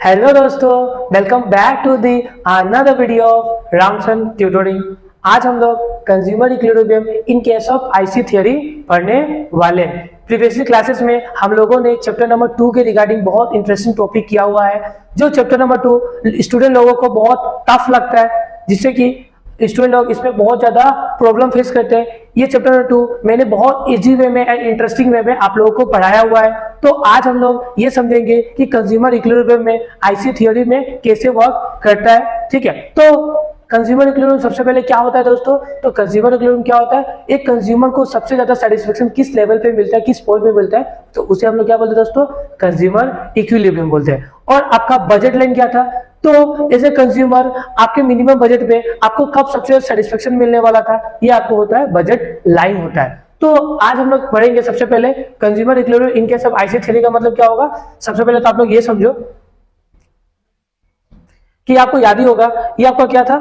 Hello दोस्तों, welcome back to the another video of Ramson tutoring. आज हम लोग consumer equilibrium in case of IC theory पढ़ने वाले हैं। प्रीवियसली क्लासेस में हम लोगों ने चैप्टर नंबर 2 के रिगार्डिंग बहुत इंटरेस्टिंग टॉपिक किया हुआ है, जो चैप्टर नंबर 2 स्टूडेंट लोगों को बहुत टफ लगता है, जिससे कि स्टूडेंट लोग इसमें बहुत ज्यादा प्रॉब्लम फेस करते हैं। ये चैप्टर नंबर 2 मैंने बहुत इजी वे में एंड इंटरेस्टिंग वे में आप लोगों को पढ़ाया हुआ है। तो आज हम लोग ये समझेंगे कि कंज्यूमर इक्विलिब्रियम में आईसी थ्योरी में कैसे वर्क करता है। ठीक है, तो कंज्यूमर इक्विलिब्रियम सबसे पहले क्या होता है दोस्तों? तो कंज्यूमर इक्विलिब्रियम क्या होता है? एक कंज्यूमर को सबसे ज्यादा सेटिस्फेक्शन किस लेवल पे मिलता है, किस पॉइंट पे मिलता है, तो उसे हम लोग क्या बोलते हैं दोस्तों? कंज्यूमर इक्विलिब्रियम बोलते हैं। और आपका बजट लाइन क्या था? तो एज ए कंज्यूमर आपके मिनिमम बजट पे आपको कब सबसे ज्यादा सेटिस्फेक्शन मिलने वाला था, ये आपको होता है बजट लाइन होता है। तो आज हम लोग पढ़ेंगे सबसे पहले consumer equilibrium in case of IC theory का मतलब क्या होगा। सबसे पहले तो आप लोग ये समझो कि आपको याद ही होगा, ये आपका क्या था?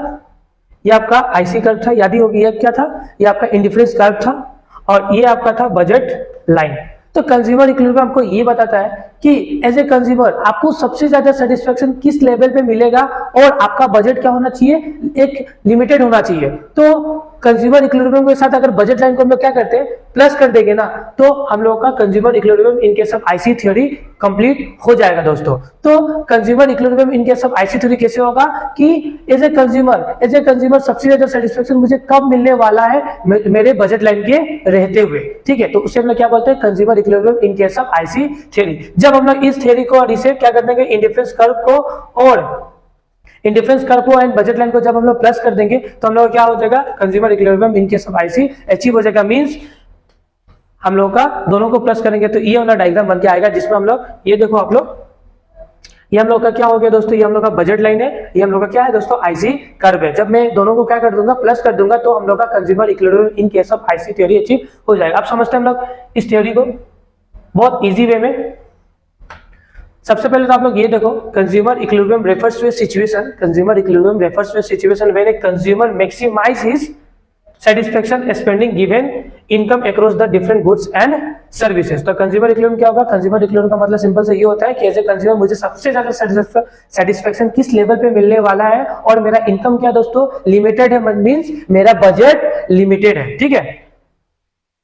ये आपका आईसी कर्व था, याद ही होगी। ये क्या था? ये आपका इंडिफरेंस कर्व था और ये आपका था बजट लाइन। तो कंज्यूमर इक्विलिब्रियम आपको ये बताता है कि एज ए कंज्यूमर आपको सबसे ज्यादा सेटिस्फेक्शन किस लेवल पे मिलेगा और आपका बजट क्या होना चाहिए? एक लिमिटेड होना चाहिए। तो कंज्यूमर इक्विलिब्रियम के साथ अगर बजट लाइन को हम लोग क्या करते हैं? प्लस कर देंगे ना, तो हम लोगों का consumer equilibrium in case of IC theory complete हो जाएगा दोस्तों। तो consumer equilibrium in case of IC theory कैसे होगा कि एज ए कंज्यूमर सबसे ज्यादा सेटिस्फेक्शन मुझे कब मिलने वाला है? मेरे बजट लाइन के रहते हुए। ठीक है, तो उसे हम लोग क्या बोलते हैं? Consumer equilibrium in case of IC theory. जब हम लोग इस थ्योरी को रिसेट क्या कर देंगे? इंडिफरेंस कर्व को और इंडिफरेंस कर्व को एंड बजट लाइन को जब हम लोग प्लस कर देंगे तो हम लोग क्या हो जाएगा? Consumer equilibrium in case of IC achieve हो जाएगा। मींस हम लोग का दोनों को प्लस करेंगे तो ये वाला डायग्राम बन के आएगा, जिसमें हम लोग ये देखो आप लोग, ये हम लोग का क्या हो गया दोस्तों? ये हम लोग का बजट लाइन है, ये हम लोग का क्या है दोस्तों? आईसी कर्व है। जब मैं दोनों को क्या कर दूंगा? प्लस कर दूंगा, तो हम लोग का consumer equilibrium in case of IC theory achieve हो जाएगा। अब समझते हैं हम लोग इस थ्योरी को बहुत इजी वे में। सबसे पहले तो आप लोग ये देखो, consumer equilibrium refers to a situation, consumer equilibrium refers to a situation when a consumer maximize his satisfaction spending given income across the different goods and services। तो कंज्यूमर इक्विलिब्रियम क्या होगा? कंज्यूमर इक्विलिब्रियम का मतलब simple से ये होता है कि एज ए कंज्यूमर मुझे सबसे ज्यादा सेटिस्फेक्शन किस लेवल पे मिलने वाला है और मेरा इनकम क्या दोस्तों? लिमिटेड है, मींस मेरा बजट लिमिटेड है। ठीक है,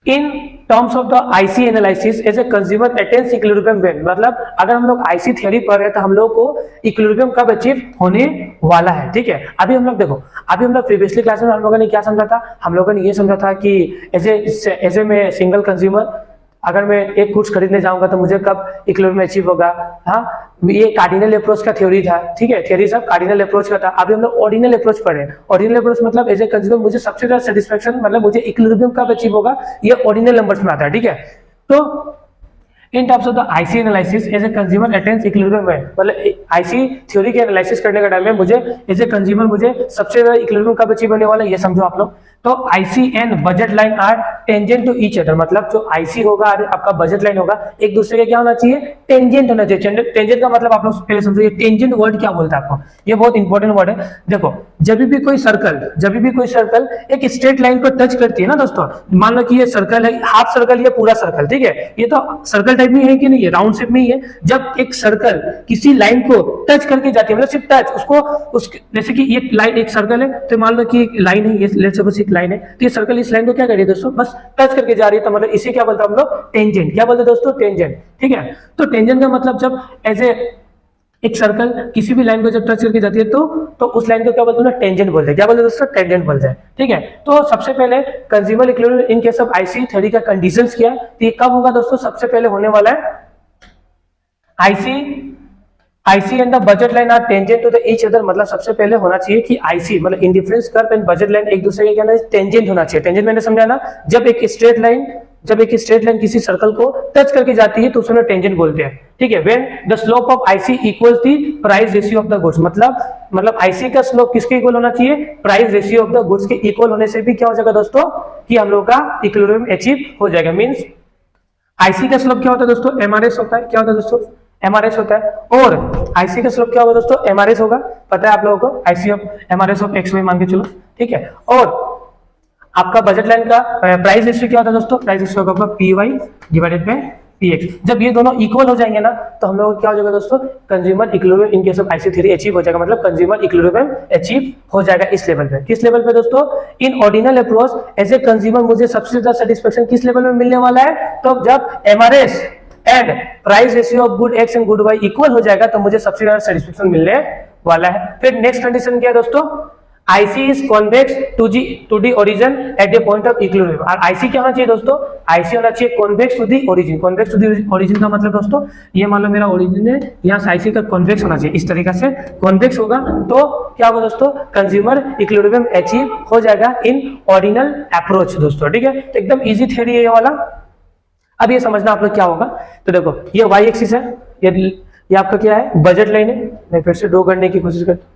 in terms of the IC analysis as a consumer attains equilibrium when, मतलब अगर हम लोग आईसी थ्योरी पढ़ रहे हैं तो हम लोग को इक्विलिब्रियम कब अचीव होने वाला है। ठीक है, अभी हम लोग देखो, अभी हम लोग प्रीवियसली क्लास में हम लोगों ने क्या समझा था? हम लोगों ने ये समझा था कि एज ए मैं सिंगल कंज्यूमर अगर मैं एक गुड्स खरीदने जाऊंगा तो मुझे कब इक्विलिब्रियम अचीव होगा। हाँ, ये कार्डिनल अप्रोच का थ्योरी था। ठीक है, थ्योरी सब कार्डिनल अप्रोच का था। अभी हम लोग ऑर्डिनल अप्रोच पढ़े। ऑर्डिनल अप्रोच मतलब एज ए कंज्यूमर मुझे सबसे ज्यादा सेटिस्फेक्शन, मतलब मुझे इक्विलिब्रियम कब अचीव होगा, ये ऑर्डिनल नंबर्स में आता है। ठीक है, तो in terms of the IC analysis as a consumer attains equilibrium है, मतलब आईसी थ्योरी के एनालिसिस करने का टाइम में मुझे एज ए कंज्यूमर मुझे सबसे ज्यादा इक्विलिब्रियम कब अचीव होने वाला है, ये समझो आप लोग। तो IC and budget line are tangent to each other, मतलब जो आईसी होगा और आपका बजट लाइन होगा एक दूसरे के क्या होना चाहिए? टेंजेंट होना चाहिए। टेंजेंट का मतलब आप लोग पहले समझो, ये टेंजेंट वर्ड क्या बोलता है आपको? ये बहुत इंपॉर्टेंट वर्ड है। देखो, जब भी कोई सर्कल एक स्ट्रेट लाइन को टच करती है ना दोस्तों, मान लो कि ये सर्कल है, हाफ सर्कल, ये पूरा सर्कल। ठीक है, ये तो सर्कल टाइप में है कि नहीं है? राउंड शेप में ही है। जब एक सर्कल किसी लाइन को टच करके जाती है, मतलब सिर्फ टच, उसको जैसे कि ये लाइन एक सर्कल है, तो मान लो कि एक लाइन है, ये लेट्स सपोज एक लाइन है, तो ये सर्कल इस लाइन को क्या कर रही है दोस्तों? बस टच करके जा रही है, तो मतलब इसे क्या बोलते हैं हम लोग? टेंजेंट। क्या बोलते हैं दोस्तों? टेंजेंट। ठीक है, तो टेंजेंट का मतलब जब एज ए एक सर्कल किसी भी लाइन को जब टच करके जाती है तो उस लाइन को क्या बोलते हैं? टेंजेंट बोलते हैं। क्या बोलते हैं दोस्तों? टेंजेंट बोलते हैं। ठीक है, तो सबसे पहले consumer equilibrium in case of IC theory का कंडीशंस क्या है, तो ये कब होगा दोस्तों? सबसे पहले होने वाला है IC and the budget line are tangent to the each other, मतलब सबसे पहले होना चाहिए कि आईसी मतलब indifference curve and budget line एक दूसरे के क्या है? टेंजेंट होना चाहिए। टेंजेंट मैंने समझा ना, जब एक स्ट्रेट लाइन किसी सर्कल को टच करके जाती है तो उसमें टेंजेंट बोलते हैं। ठीक है, when the slope of IC equals the price ratio of the goods, मतलब आईसी का स्लोप किसके इक्वल होना चाहिए? Price ratio of the goods के इक्वल होने से भी क्या हो जाएगा दोस्तों? कि हम लोग का इक्विलिब्रियम अचीव हो जाएगा। मींस आईसी का स्लोप क्या होता है दोस्तों? एमआरएस होता है। क्या होता है दोस्तों? एमआरएस होता है। और आईसी का स्लोप क्या होगा दोस्तों? एमआरएस होगा। पता है आप लोगों को? IC of MRS of x y मान के चलो। ठीक है, और आपका बजट लाइन का प्राइस रेशियो क्या होता है दोस्तों? प्राइस रेशियो होगा p y divided by Px। जब ये दोनों इक्वल हो जाएंगे ना तो हम लोग को क्या हो जाएगा दोस्तों, consumer equilibrium in case of IC3 achieve हो जाएगा, मतलब कंज्यूमर इक्विलिब्रियम अचीव हो जाएगा इस लेवल पे। किस लेवल पे दोस्तों, in ordinal approach as a consumer मुझे सबसे ज्यादा सेटिस्फेक्शन किस लेवल में मिलने वाला है, तो जब MRS and price ratio of good x and good y equal हो जाएगा तो मुझे सबसे ज्यादा सेटिस्फेक्शन मिलने वाला है। फिर नेक्स्ट कंडीशन क्या है दोस्तों, IC is convex to the origin at the point of equilibrium। और IC क्या होना चाहिए दोस्तों, IC होना चाहिए convex to the origin। convex to the origin का मतलब दोस्तों, ये मान लो मेरा origin है, यहाँ से IC का convex होना चाहिए, इस तरीके से convex होगा तो क्या होगा दोस्तों, कंज्यूमर इक्विलिब्रियम अचीव हो जाएगा इन ऑर्डिनल अप्रोच दोस्तों। ठीक है, तो एकदम इजी थ्योरी है ये वाला। अब ये समझना आप लोग क्या होगा, तो देखो ये वाई एक्सिस है, ये आपका क्या है, बजट लाइन है। मैं फिर से ड्रॉ करने की कोशिश करता हूँ।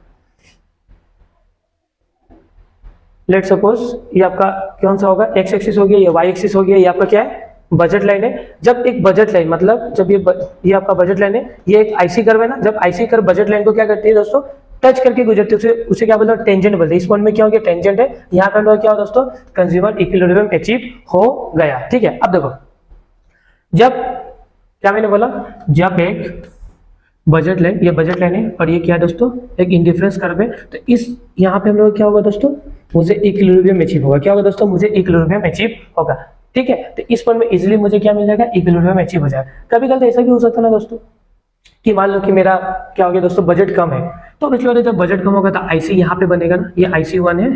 लेट सपोज ये आपका कौन सा होगा, एक्स एक्सिस हो गया, ये वाई एक्सिस हो गया, ये आपका क्या है, बजट लाइन है। जब एक बजट लाइन मतलब जब ये आपका बजट लाइन है, ये एक आईसी कर्व है ना, जब आईसी कर्व बजट लाइन को क्या करती है दोस्तों, टच करके गुजरते उसे क्या बोलते हैं, टेंजेंट बोलते हैं। इस पॉइंट में क्या हो गया, टेंजेंट है। यहाँ पे हम लोग क्या हो दोस्तों, कंज्यूमर इक्विलिब्रियम अचीव हो गया। ठीक है, अब देखो जब क्या मैंने बोला, जब एक बजट लाइन, ये बजट लाइन है और ये क्या है दोस्तों, एक इंडिफरेंस कर्व है, तो इस यहाँ पे हम लोग क्या होगा दोस्तों, मुझे इक्विलिब्रियम अचीव होगा। क्या होगा दोस्तों, मुझे इक्विलिब्रियम अचीव होगा। ठीक है, तो इस पॉइंट में इजीली मुझे क्या मिल जाएगा, इक्विलिब्रियम अचीव हो जाएगा। कभी कभी ऐसा भी हो सकता है ना दोस्तों कि मान लो कि मेरा क्या हो गया दोस्तों, बजट कम है, तो पिछले वाले जब बजट कम होगा तो आईसी यहाँ पे बनेगा ना, ये IC1 है,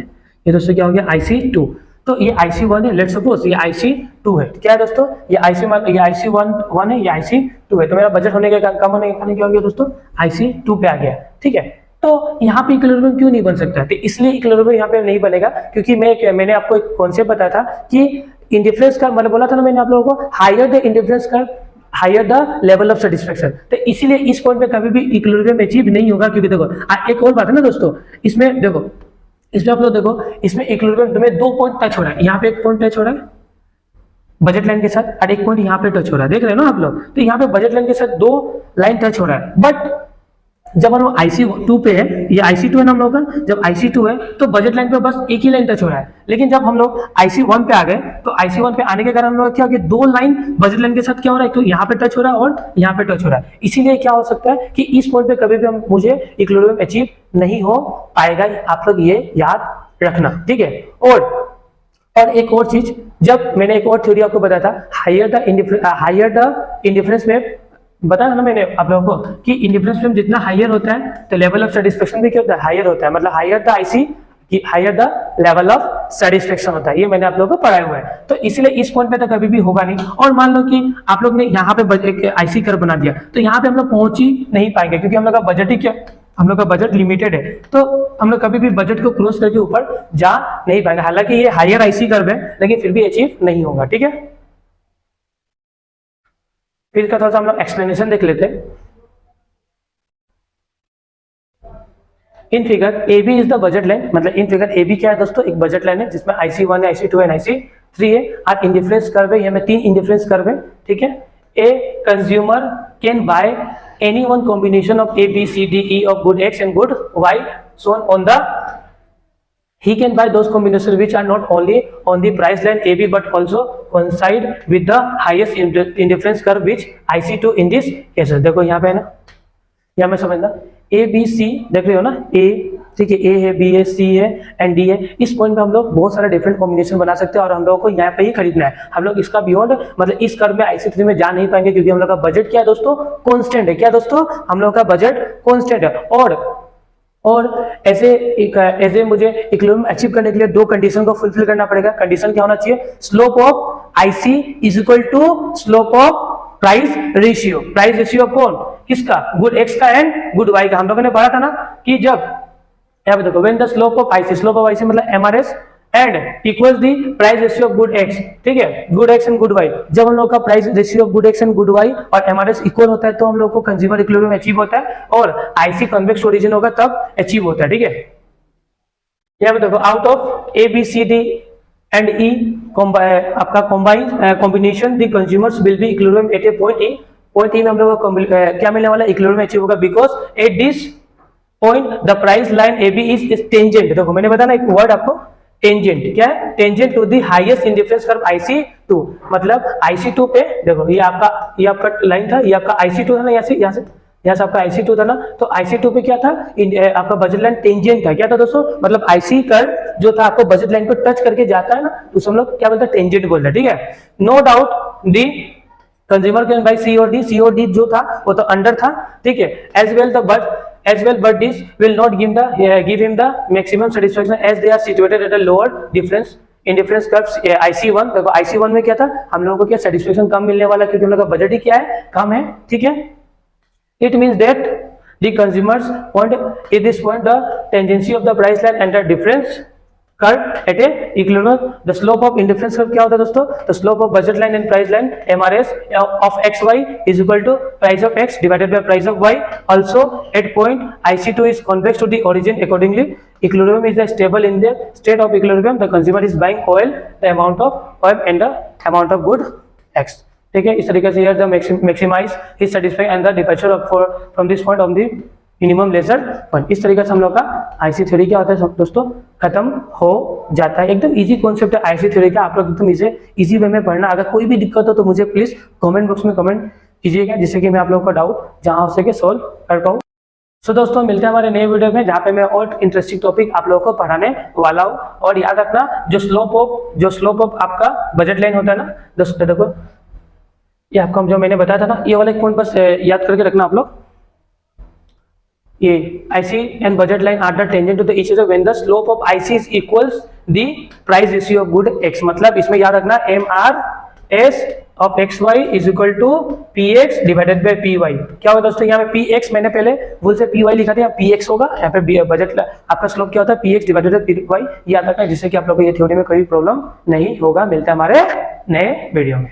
ये दोस्तों क्या हो गया IC2, तो ये IC1 है, लेट सपोज ये IC2 है। क्या है दोस्तों, ये IC1 है, ये IC2 है, तो मेरा बजट होने के कम होने के कारण क्या हो गया दोस्तों, IC2 पे आ गया। ठीक है, तो यहाँ पे इक्विलिब्रियम क्यों नहीं बन सकता, तो इसलिए इक्विलिब्रियम यहाँ पे नहीं बनेगा क्योंकि मैंने आपको एक कॉन्सेप्ट बताया था कि इंडिफरेंस कर्व, मतलब बोला था ना मैंने आप लोगों को, higher the indifference curve higher the level of satisfaction. तो इसीलिए इस पॉइंट पे कभी भी इक्विलिब्रियम अचीव नहीं होगा। क्योंकि देखो एक और बात है ना दोस्तों, इसमें देखो, इसमें आप लोग देखो, इसमें इक्विलिब्रियम तुम्हें 2 पॉइंट टच हो रहा है, यहाँ पे एक पॉइंट टच हो रहा है बजट लाइन के साथ, और एक पॉइंट यहाँ पे टच हो रहा है, देख रहे हो ना आप लोग, तो यहाँ पे बजट लाइन के साथ 2 लाइन टच हो रहा है। बट जब हम लोग IC2 पे है, ये IC2 है ना हम लोग का, जब IC2 है तो बजट लाइन पे बस एक ही लाइन टच हो रहा है। लेकिन जब हम लोग IC1 पे आ गए तो IC1 पे आने के कारण हम लोग क्या हो गया, 2 लाइन बजट लाइन के साथ क्या हो रहा है, तो यहाँ पे टच हो रहा है और यहाँ पे टच हो रहा है। इसीलिए क्या हो सकता है कि इस पॉइंट पे कभी भी मुझे इक्विलिब्रियम अचीव नहीं हो पाएगा। आप लोग ये याद रखना। ठीक है, और एक और चीज, जब मैंने एक और थ्योरी आपको बताया था, हायर द इंडिफरेंस में बताया ना मैंने आप लोगों को कि इंडिफरेंस में जितना हायर होता है तो लेवल ऑफ सेटिस्फेक्शन भी क्या होता है, हायर होता है। मतलब हायर द आईसी कि higher the level of satisfaction होता है। ये मैंने आप लोगों को पढ़ाया हुआ है, तो इसलिए इस पॉइंट पे तो कभी भी होगा नहीं। और मान लो कि आप लोग ने यहाँ पे एक आईसी कर्व बना दिया, तो यहाँ पे हम लोग पहुंच ही नहीं पाएंगे क्योंकि हम लोग का बजट ही क्या, हम लोग का बजट लिमिटेड है, तो हम लोग कभी भी बजट को क्रॉस करके ऊपर जा नहीं पाएंगे। हालांकि ये हायर आईसी कर्व है लेकिन फिर भी अचीव नहीं होगा। ठीक है, फिर इसका थोड़ा सा हम लोग एक्सप्लेनेशन देख लेते हैं। In figure AB is the budget line, मतलब इन फिगर AB क्या है दोस्तों, एक बजट लाइन है जिसमें IC1 है, IC2 है, IC3 है और इंडिफरेंस कर्व है। ये में 3 इंडिफरेंस कर्व है। ठीक है, a consumer can by any one combination of A B C D E of good X and good Y shown on the he can buy those combinations which are not only on the price line AB but also coincide with the highest indifference curve which IC2 in this case। देखो यहाँ पे है ना, यहाँ में समझना ABC देख रहे हो ना, A, ठीक है, A है, B है, C है एंड D है। इस पॉइंट पे हम लोग बहुत सारे डिफरेंट कॉम्बिनेशन बना सकते हैं और हम लोगों को यहाँ पे ही खरीदना है। हम लोग इसका बियॉन्ड मतलब इस कर्व में IC3 में जा नहीं पाएंगे क्योंकि हम लोग का बजट क्या है दोस्तों, कॉन्स्टेंट है। क्या दोस्तों, हम लोग का बजट कॉन्स्टेंट है। और ऐसे मुझे इक्विलिब्रियम अचीव करने के लिए 2 कंडीशन को फुलफिल करना पड़ेगा। कंडीशन क्या होना चाहिए, slope of IC is equal to slope of price ratio. Price ratio कौन, किसका, गुड X का एंड गुड Y का। हम लोगों ने पढ़ा था ना कि जब यहाँ पे देखो, when the slope of IC मतलब MRS and equals the price ratio of good X। ठीक है, good X and good Y, जब हम लोग का price ratio of good X and good Y और MRS इक्वल होता है तो हम लोग को कंज्यूमर इक्विलिब्रियम अचीव होता है और IC कन्वेक्स ओरिजिन होगा तब अचीव होता है। ठीक है, यहाँ पे देखो, out of A B C D and E आपका combination the consumers will be equilibrium at A point E। Point E में हम लोग को क्या मिलने वाला है, इक्विलिब्रियम अचीव होगा because at this point the price line AB is tangent. देखो मैंने बताया ना एक वर्ड आपको, टेंजेंट, क्या है, tangent to the highest indifference curve IC2, मतलब IC2 पे देखो ये आपका लाइन था, ये आपका IC2 था ना, यहाँ से आपका IC2 था ना, तो IC2 पे क्या था, आपका बजट लाइन टेंजेंट था, क्या था दोस्तों, मतलब IC कर्व जो था आपको बजट लाइन को टच करके जाता है ना, तो हम लोग क्या बोलते हैं, टेंजेंट बोलते हैं, ठीक है। No doubt the consumer can buy C और डी जो था वो तो अंडर था, ठीक है, as well but this will not give him the maximum satisfaction as they are situated at a lower difference in difference curves IC1। देखो IC1 में क्या था, हम लोगों को क्या सेटिस्फैक्शन कम मिलने वाला, क्योंकि हम लोग का बजट ही क्या है, कम है, ठीक है। It means that the consumers point at this point the tangency of the price line and the difference curve at a equilibrium. The slope of indifference curve क्या होता है दोस्तों, the slope of budget line and price line MRS of XY is equal to price of X divided by price of Y. Also at point IC2 is convex to the origin. Accordingly, equilibrium is stable. In the state of equilibrium, the consumer is buying oil, the amount of oil and the amount of good X. ठीक है, इस तरीके से here the maximize is satisfying and the departure from this point on the minimum lesser point. इस तरीके से हम लोग का IC थ्योरी क्या होता है दोस्तों, खत्म हो जाता है। एकदम इजी कॉन्सेप्ट है IC थ्योरी का, आप लोग एकदम इजी वे में पढ़ना। अगर कोई भी दिक्कत हो तो मुझे प्लीज कमेंट बॉक्स में कमेंट कीजिएगा, जिससे कि मैं आप लोगों का डाउट जहां हो सके सॉल्व कर पाऊँ। सो दोस्तों मिलते हैं हमारे नए वीडियो में, जहाँ पे मैं और इंटरेस्टिंग टॉपिक आप लोगों को पढ़ाने वाला हूँ। और याद रखना जो स्लोप ऑफ आपका बजट लाइन होता है ना दोस्तों, देखो ये आपको जो मैंने बताया था ना, ये वाला एक पॉइंट बस याद करके रखना आप लोग। ये IC and budget line are the tangent to the each other when the slope of IC is equals the price ratio of good X। मतलब इसमें याद रखना MRS of XY is equal to PX divided by PY। क्या होगा दोस्तों, यहाँ पे PX मैंने पहले भूल से PY लिखा था, यहाँ PX होगा, यहाँ पे बजट आपका स्लोप क्या होता है PX डिवाइडेड बाय PY, याद रखना, जिससे कि आप लोगों को ये थ्योरी में कोई प्रॉब्लम नहीं होगा। मिलता है हमारे नए वीडियो में।